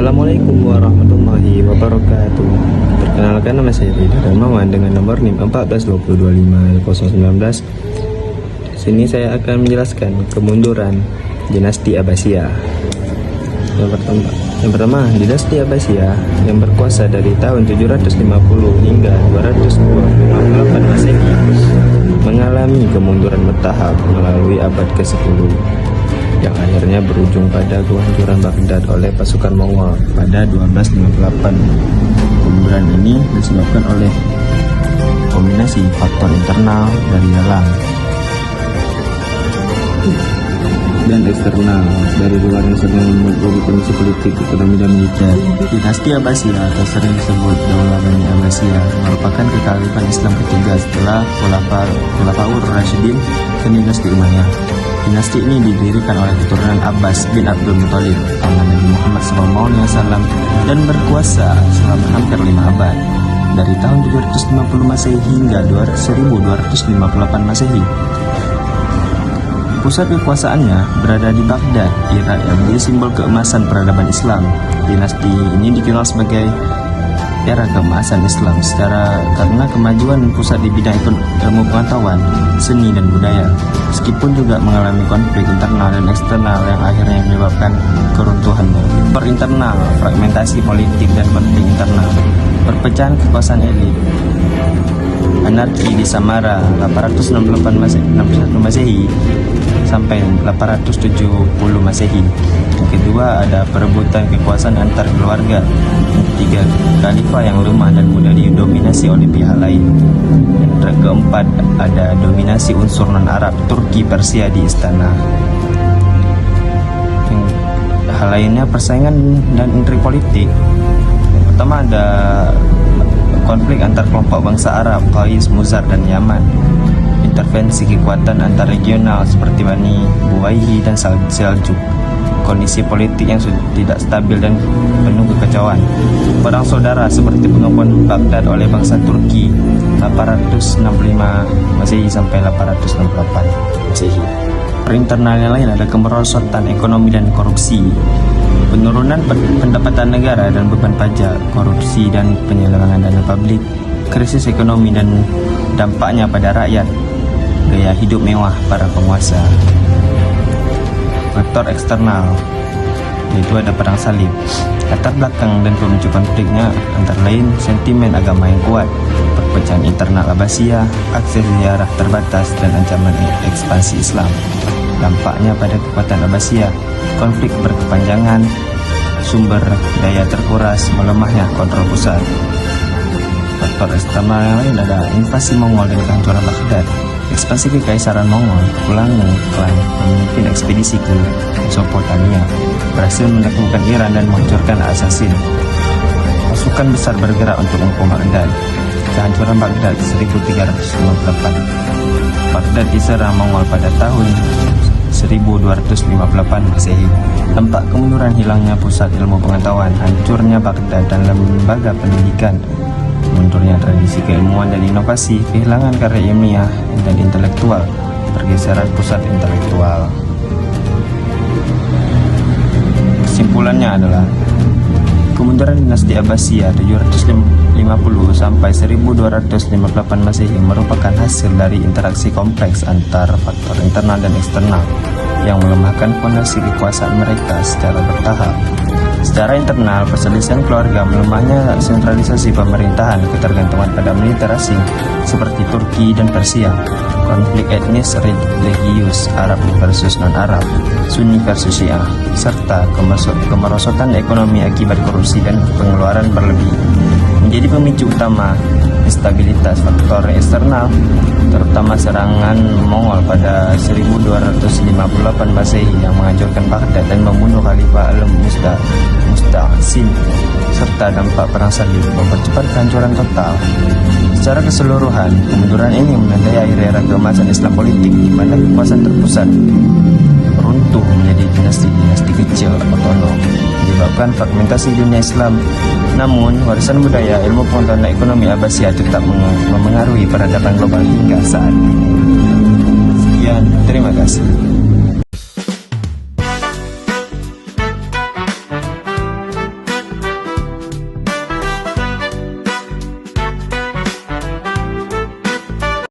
Assalamualaikum warahmatullahi wabarakatuh. Perkenalkan, nama saya Rida Darmawan dengan nomor NIM 1425019. Di sini saya akan menjelaskan kemunduran dinasti Abbasiyah. Yang pertama, dinasti Abbasiyah yang berkuasa dari tahun 750 hingga 258 Masehi mengalami kemunduran bertahap melalui abad ke-10 yang akhirnya berujung pada kehancuran Baghdad oleh pasukan Mongol pada 1258. Kemunduran ini disebabkan oleh kombinasi faktor internal dari dalam dan eksternal dari luar yang sedang mempengaruhi kondisi politik, ekonomi, dan militer. Dinasti Abbasiyah atau sering disebut Daulah Bani Abbasiyah merupakan kekhalifan Islam ketiga setelah Khulafaur Rasyidin dan dinasti Umayyah. Dinasti ini didirikan oleh keturunan Abbas bin Abdul Muthalib, paman Nabi Muhammad SAW, dan berkuasa selama hampir 5 abad, dari tahun 750 Masehi hingga 1258 Masehi. Pusat kekuasaannya berada di Baghdad, Irak, yang menjadi simbol keemasan peradaban Islam. Dinasti ini dikenal sebagai era keemasan Islam karena kemajuan pusat di bidang ilmu pengetahuan, seni, dan budaya, meskipun juga mengalami konflik internal dan eksternal yang akhirnya menyebabkan keruntuhannya. Internal, fragmentasi politik dan konflik internal, perpecahan kekuasaan elit, anarki di Samara 861 Masehi sampai 870 Masehi. Yang kedua, ada perebutan kekuasaan antar keluarga. Tiga, khalifah yang lemah dan mudah didominasi oleh pihak lain. Dan keempat, ada dominasi unsur non-Arab Turki Persia di istana. Hal lainnya, persaingan dan intrik politik. Yang pertama, ada konflik antar kelompok bangsa Arab, Qais, Muzar, dan Yaman. Intervensi kekuatan antar regional seperti Bani Buwayhi dan Seljuk. Kondisi politik yang tidak stabil dan penuh kekacauan. Perang saudara seperti pengakuan Baghdad oleh bangsa Turki 865 Masehi sampai 868 Masehi. Internal yang lain ada kemerosotan ekonomi dan korupsi, penurunan pendapatan negara dan beban pajak, korupsi dan penyelewengan dana publik, krisis ekonomi dan dampaknya pada rakyat, gaya hidup mewah para penguasa. Faktor eksternal, yaitu ada perang salib. Latar belakang dan pemicu konfliknya antara lain sentimen agama yang kuat, perpecahan internal Abbasiyah, akses ziarah terbatas, dan ancaman ekspansi Islam. Dampaknya pada kekuatan Abbasiyah, konflik berkepanjangan, sumber daya terkuras, melemahnya kontrol pusat. Faktor eksternal yang lain ada invasi Mongol dan kehancuran Baghdad. Ekspansi kekaisaran Mongol, Kulangu klan memimpin ekspedisi ke Mesopotamia, berhasil menaklukkan Iran dan menghancurkan Asasin. Pasukan besar bergerak untuk mengepung Baghdad. Kehancuran Baghdad 1358. Baghdad diserang Mongol pada tahun 1258 Masehi. Dampak kemunduran, hilangnya pusat ilmu pengetahuan, hancurnya Baghdad dan lembaga pendidikan, mundurnya tradisi keilmuan dan inovasi, kehilangan karya ilmiah dan intelektual, pergeseran pusat intelektual. Kesimpulannya adalah kemunduran dinasti Abbasiyah 750 sampai 1258 Masehi merupakan hasil dari interaksi kompleks antar faktor internal dan eksternal yang melemahkan fondasi kekuasaan mereka secara bertahap. Secara internal, perselisihan keluarga, melemahnya sentralisasi pemerintahan, ketergantungan pada militer asing seperti Turki dan Persia, konflik etnis religius, Arab versus non-Arab, Sunni versus Syiah, serta kemerosotan ekonomi akibat korupsi dan pengeluaran berlebih menjadi pemicu utama instabilitas. Faktor eksternal, terutama serangan Mongol pada 1258 Masehi yang menghancurkan Baghdad dan membunuh Khalifah Al-Musta'sim, serta dampak perang salib mempercepat kehancuran total. Secara keseluruhan, kemunduran ini menandai akhir era keemasan Islam politik, di mana kekuasaan terpusat runtuh menjadi dinasti-dinasti kecil otonom, menyebabkan fragmentasi dunia Islam. Namun, warisan budaya, ilmu pengetahuan, dan ekonomi Abbasiyah tetap memengaruhi peradaban global hingga saat ini.